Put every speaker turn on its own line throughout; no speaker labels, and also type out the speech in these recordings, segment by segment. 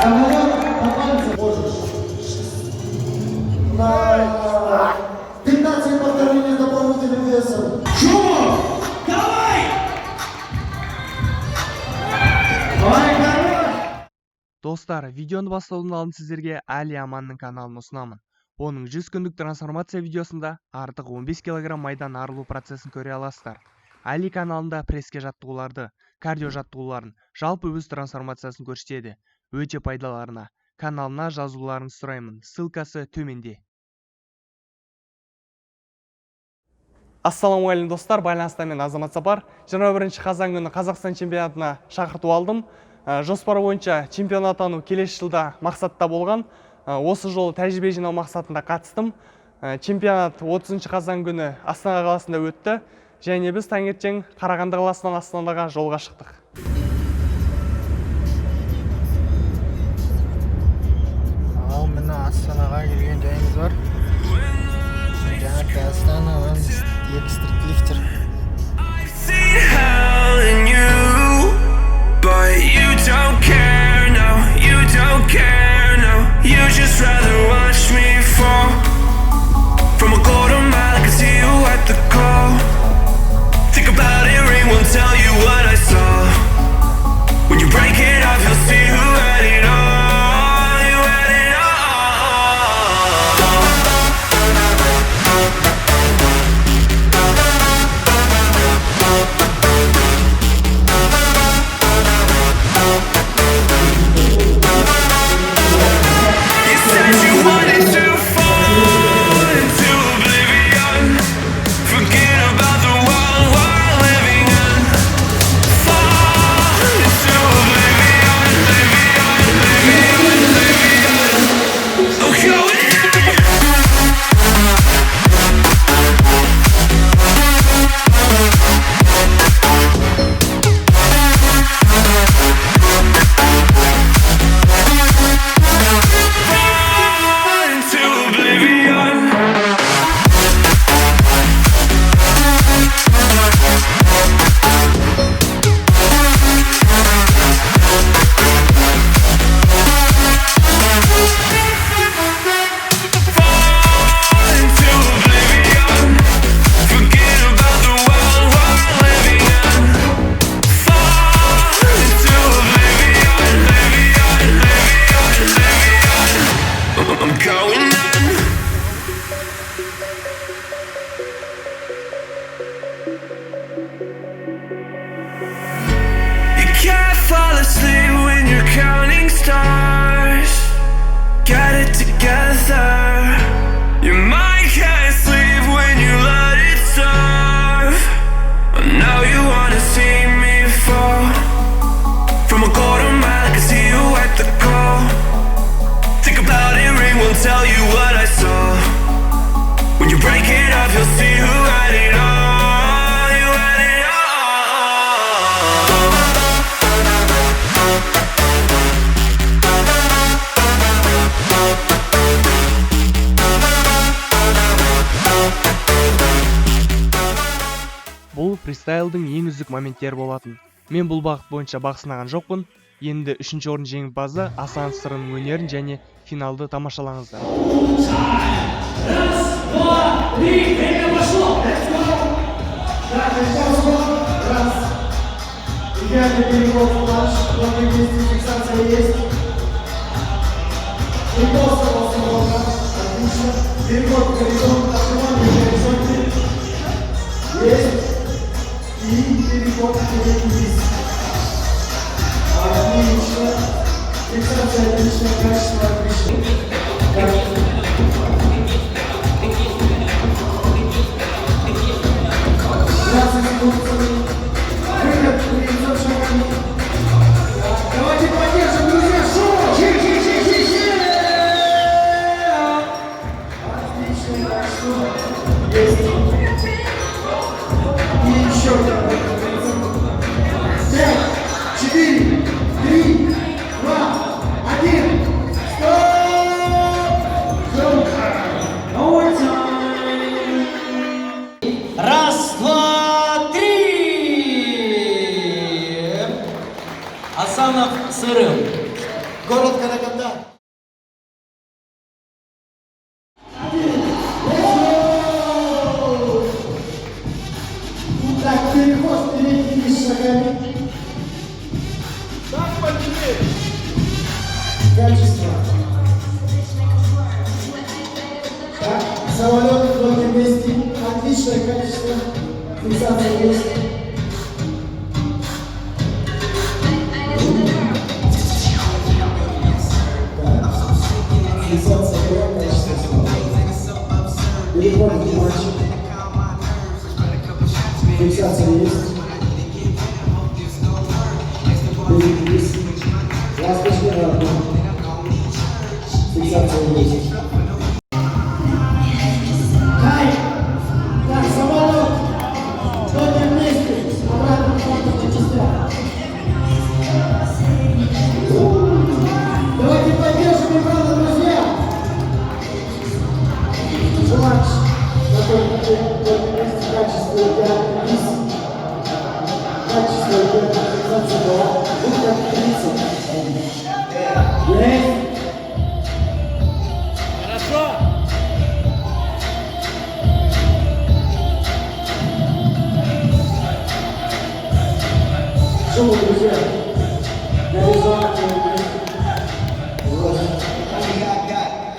Самолет по пальцам можешь. 15 повторений дополнительным весом.
Шумов! Давай!
Достар, видеоны бастаудың алдын сіздерге Али Аманның каналын ұсынамын. Оның 100 күндік трансформация видеосында артық 15 кг майдан арылу процесін көре аласыздар. Али каналында преске жаттығуларды, кардио жаттығуларын, жалпы өз трансформациясын көрсетеді. Өте пайдаларына. Каналына жазуларыңызды сұраймын. Ссылкасы төменде. Ассаламуалейкум достар, байланыста мен Азамат Сапар. 21 қазан күні Қазақстан чемпионатына шақырту алдым. Жоспар бойынша чемпионат атану келесі жылда мақсатта болған. Осы жолы тәжірибе жинау мақсатында қатыстым. Чемпионат 30 қазан күні Астана қаласында өтті. Және біз таңертең Қарағанды қаласынан Астанаға жолға шықтық.
Ал міне Астанаға келген жайымыз бар. Жаңа Астана стрит-лифтер.
But you don't care, no, you don't care, no. You just rather watch me fall from a quarter mile. I can see you at the call. Think about it, ring won't tell you what I saw. When you break it off, you'll see who had it all. You had it all. You said you wanted to fall into oblivion. Forget about the world we're living in. Fall into oblivion, oblivion. Oh, going in. Fall into oblivion. Fall into oblivion. Forget about the world we're living in. Fall into oblivion, oblivion. I'm going in. You can't fall asleep when you're counting stars. Get it together. Your mind can't sleep when you let it serve. Now you wanna see me fall from a quarter mile. I can see you at the call. Think about it, ring won't tell you what I saw. When you break it up, you'll see who had it all. You had it all.
Бұл фристайлдың ең үздік моменттері болатын. Мен бұл бағыт бойынша бақ сынаған жоқпын. Енді 3-ші орын жеңімпазы Асан Сырының өнерін және финалды тамашалаңыздар.
Раз, два, три, время пошло!
Раз. Идеальный переход в наш. Плотный действие, фиксация есть. И просто можно. Отлично. Переход в горизонт. Отжимание в горизонте. Есть. И переход в вниз. Отлично. Фиксация отлично, качество отлично.
Давайте поддержим, друзья, шоу!
Отлично, качество. Есть. И еще один. 5, 4, 3, 2, 1. Стоп!
Раз, два, три! Асанов Сырым.
город Караганда. Итак, переход передними шагами. Качество. Так, самолет в одном месте. Отличное качество. Фиксация есть. Фиксация была, качество снова. Переходим к матчу. Фиксация есть. Перекрестись. Ласточка на одну. Фиксация есть. Ай! Так, самолет! Ноги вместе! Обратно в фронту по частям. Давайте поддержим экрана, друзья! Желаешь такой месте качество идеальный вис. Качество идеальная фиксация была. Вот как 30. Есть! Шоу, друзья! Горизонт,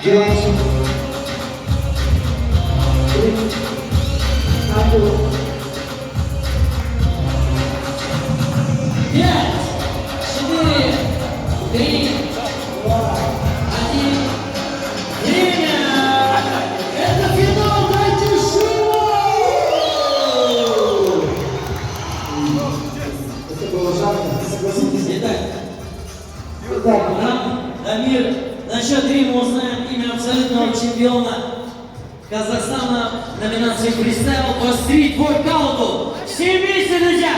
девочек, ангелов.
5, 4, 3, 2, 1. Время!
Это финал, дайте шоу! Это было жарко, согласитесь? Итак,
Дамир, на счет 3 мы узнаем имя абсолютного чемпиона Казахстана в номинации фристайл по стрит-воркауту. Все вместе, друзья!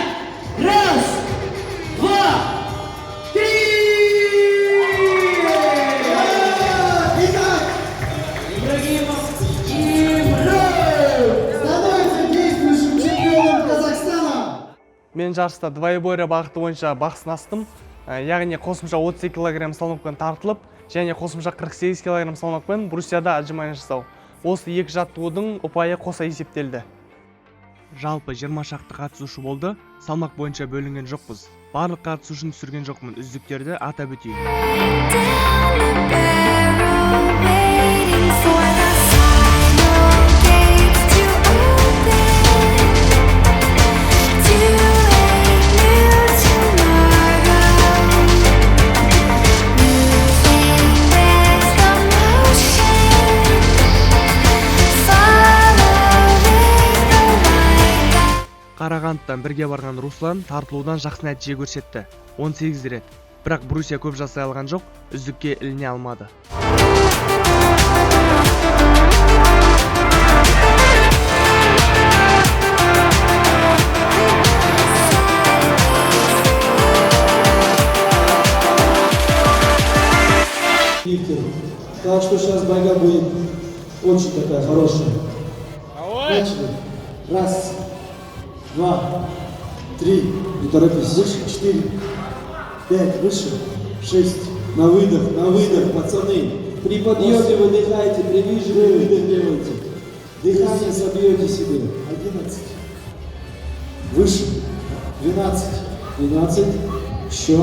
Раз, два, три!
итак,
Ибрагимов
становится действующим чемпионом Казахстана.
Мен жарыста двоебойра бағыты бойынша бақ сынастым. Яғни қосымша 32 кг салмақпен тартылып, және қосымша 48 кг салмақпен брусьяда отжимание жасау. Осы екі жаттығудың ұпайы қоса есептелді. Жалпы 20 шақты қатысушы болды, салмақ бойынша бөлінген жоқпыз. Барлық қатысушыны түсірген жоқпын, үздіктерді атап өтейін. Қарағандыдан бірге барған Руслан тартылудан жақсы нәтиже көрсетті. 18 рет. Бірақ брусья көп жасай алған жоқ, үздікке іліне алмады.
Так что сейчас борьба будет очень такая хорошая. Начали. Раз, два, три. Не торопись. Выше. 4, 5. Выше. 6. На выдох, пацаны. При подъеме выдыхайте, при выжиме выдох делайте. Дыхание забьете себе. 11. Выше. 12. 12. Еще.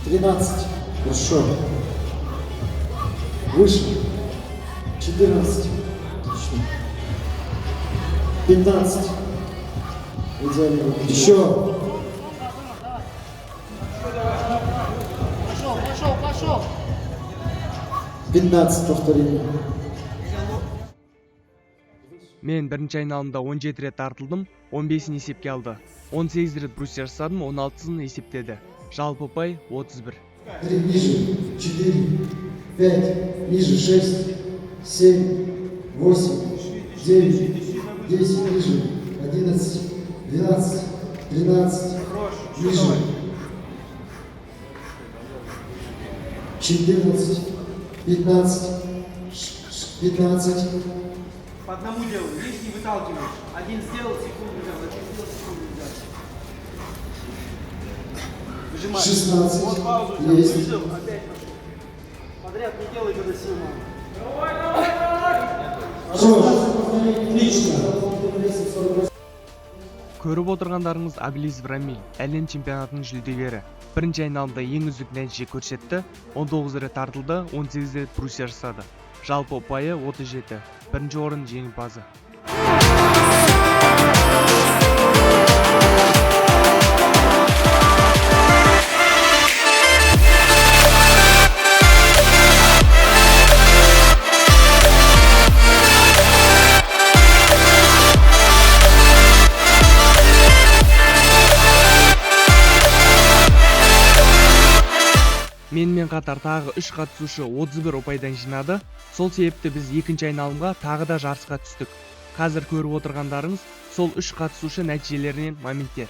13. Хорошо. Выше. 14. Отлично. 15. Идеально. Еще. Пошел. 15 повторений.
Мен бірінші айналымда 17 рет тартылдым, 15-ін есепке алды. 18 рет брусья жасадым, 16-ын есептеді. Жалпы ұпай 31.
3 ниже. 4. 5. Ниже. 6. 7. 8. 9. 10. Ниже. 11. 12. 13. Ниже. 14. 15. 15.
По одному делаю, лишний выталкиваешь. Один сделал, секунду взял, один сделал, секунду взял.
16. Есть.
Подряд не делай, когда сильно.
Отлично.
Көріп отырғандарыңыз Абилизов Рамиль, әлем чемпионатының жүлдегері. Бірінші айналымда ең үздік нәтиже көрсетті, 19 рет тартылды, 18 рет брусья жасады. Жалпы ұпайы 37. Бірінші орын жеңімпазы. Менімен қатар тағы 3 қатысушы 31 ұпайдан жинады. Сол себепті біз екінші айналымға тағы да жарысқа түстік. Қазір көріп отырғандарыңыз сол 3 қатысушы нәтижелерінен моменттер.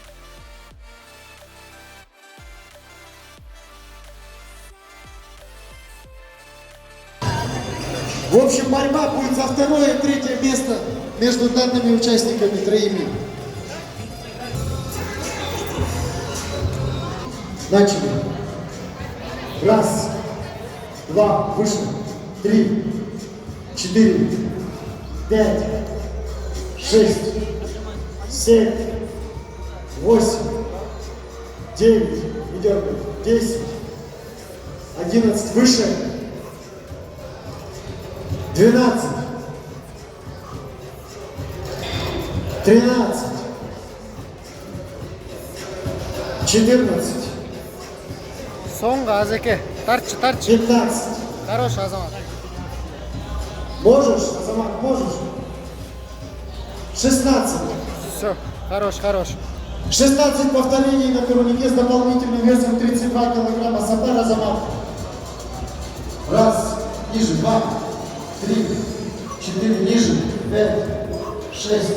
В общем, борьба будет за второе и третье место между данными участниками троими. Начали. Раз, два, выше, 3, 4, 5, 6, 7, 8, 9, не дергай, 10, 11, выше, 12, 13, 14,
Соңғы Азеке. Тартшы.
15.
Хорош, Азамат.
Можешь, Азамат, можешь. 16.
Все, хорош.
16 повторений на турнике с дополнительным весом 32 килограмма. Сапар, Азамат. Раз, ниже, 2, 3, 4, ниже, 5, 6,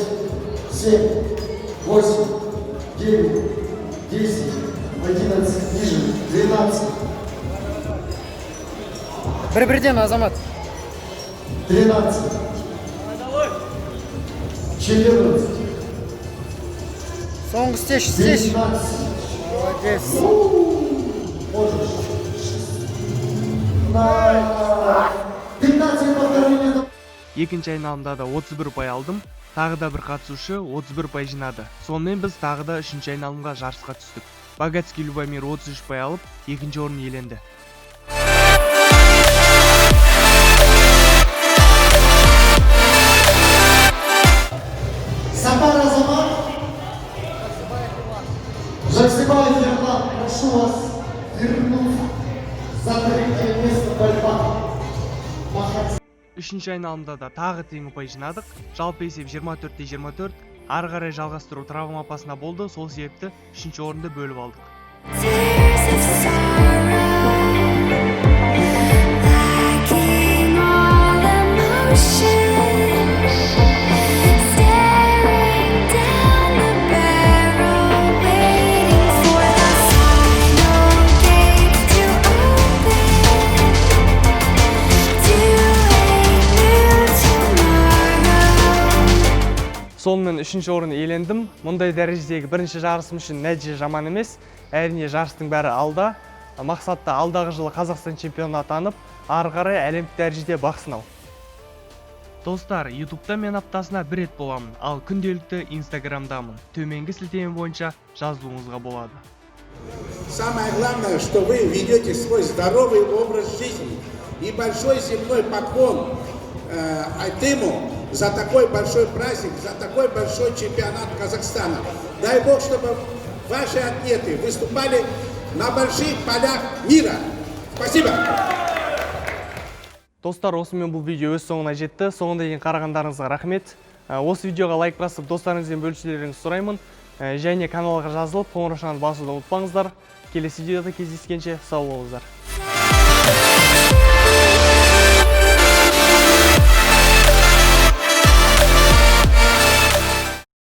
7, 8, 9, 10, 11, ниже, 12.
Бір-бірден, Азамат.
13. 14.
Соңғы стеш.
15.
Молодец.
Можешь. 15 повторений.
Екінші айналымда да 31 ұпай алдым. Тағы да бір қатысушы 31 ұпай жинады. Сонымен біз тағы да үшінші айналымға жарысқа түстік. Богатский Любомир 33 ұпай алып, екінші орын иеленді.
Сапар, Азамат. Жаксибаев Ерлан, прошу вас вернуться за третье место борьба.
Үшінші айналымда да тағы тең ұпай жинадық. Жалпы есеп 24-24. Ары қарай жалғастыру травма апасына болды. Сол себепті үшінші орынды бөліп алдық.
Tears of sorrow, lacking all emotion, staring down the barrel, waiting for the final gates to open, to a new tomorrow.
Сонымен үшінші орын иелендім. Мұндай дәрежедегі бірінші жарысым үшін нәтиже жаман емес. Әрине жарыстың бәрі алда. Мақсатта алдағы жылы Қазақстан чемпионы атанып, ары қарай әлемдік дәрежеде бақ сынау. Достар, ютубта мен аптасына бір рет боламын, ал күнделікті инстаграмдамын. Төменгі сілтеме бойынша жазылуыңызға болады.
Самое главное, что вы ведете свой здоровый образ жизни. И большой земной поклон Айтыму за такой большой праздник, за такой большой чемпионат Казахстана. Дай Бог, чтобы ваши атлеты выступали на больших полях мира. Спасибо!
Достар, осымен бұл видео өз соңына жетті. Соңында дейін қарағандарыңызға рахмет. Осы видеоға лайк басып, достарыңызбен бөлісулеріңізді сұраймын. Және каналға жазылып, қоңыраушаны басуды ұмытпаңыздар. Келесі видеода кездескенше сау болыңыздар.